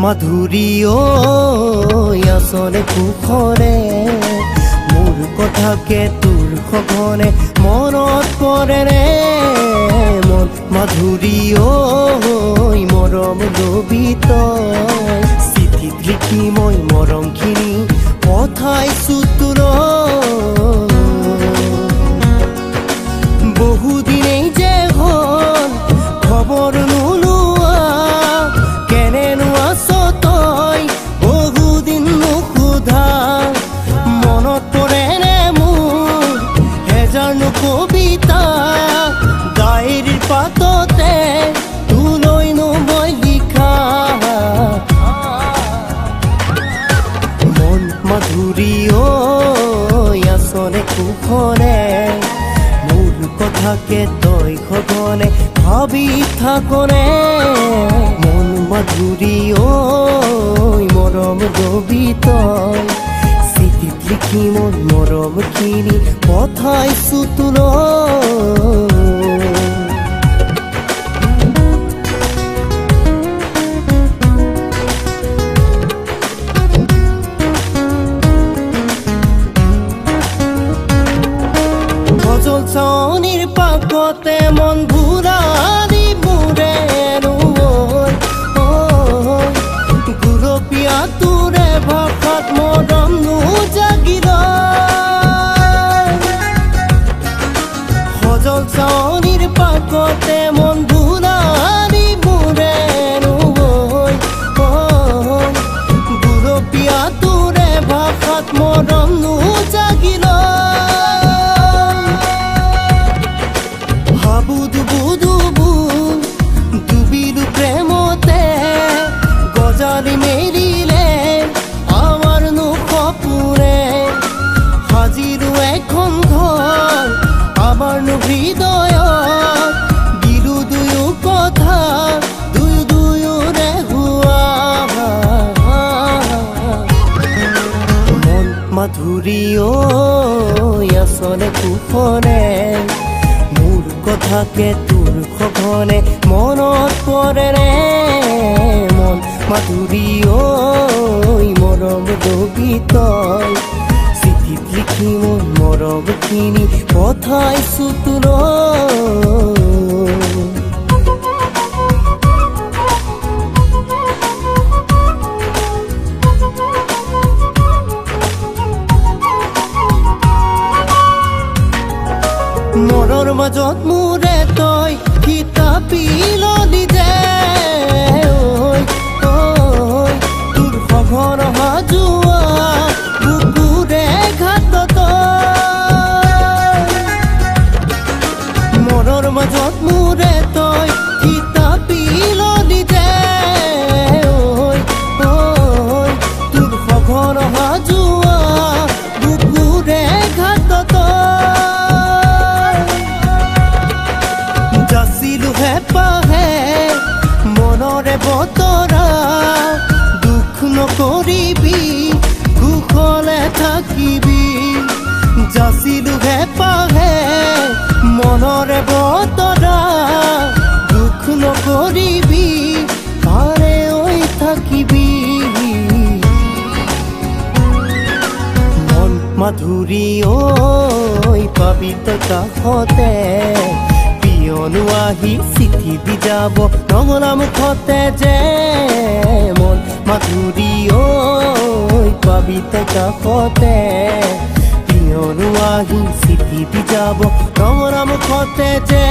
মাধুৰী আচলে কুশলে মোৰ কথাকে তোৰ সঘনে মনত পৰে ৰে মন মাধুৰী মৰম লবি তই চিঠিত লিখি মই মৰমখিনি পঠাইছো তোৰ বহুদিনেই যে হ'ল খবৰ নোলোৱা কেনেনো আছ তই বহুদিন নোসোধা মনত পৰেনে মোৰ হেজাৰনো কবিতা ডায়েৰীৰ পাততে তোলৈ মই লিখা মন মাধুৰী আচলে কুশলে মোৰ কথাকে তই সঘনে ভাবি থাকনে মন মাধুৰী মৰম লবি তই চিঠিত লিখি মই মৰমখিনি পঠাইছো তোলৈ গজল চাৱনিৰ পাকতে মন ভুৰালি মোৰে গুলপীয়া তোৰে ভাষাত মৰম জাগিল গজল চাৱনিৰ পাকতে মন ভুৰালি মোৰে গুলপীয়া তোৰে ভাষাত মৰম জাগিল ডুবিলো প্ৰেমতে গজালি মেলিলে আমাৰনো সপোনে সাজিলো এখন ঘৰ আমাৰনো হৃদয়ত দিলো দুয়ো কথা দুয়োৰে হোৱা মন মাধুৰী আচলে কুশলে মোৰ কথাকে তোৰ সঘনে মনত পৰে ৰে মন মাধুৰী মৰম লবি তই চিঠিত লিখি মই মৰমখিনি পঠাইছো তোলৈ মনৰ মাজত মোৰে তই কিতাপি ললি যে তোৰ সঘন অহা যোৱা বুকুৰে ঘাটত মনৰ মাজত মোৰে তই কিতাপি ললি যে তোৰ সঘন অহা যোৱা বুকুৰে ঘাটত যাচিলো হেঁপাহে মনৰে বতৰা দুখ নকৰিবি কুশলে থাকিবি যাচিলো হেঁপাহে মনৰে বতৰা দুখ নকৰিবি পাৰে থাকিবি মন মাধুৰী পাবি তই কাষতে কিয়নো আহি চিঠি দি যাব নঙলা মুখতে যে মন মাধুৰী পাবি তই কাষতে কিয়নো আহি চিঠি দি যাব নঙলা মুখতে যে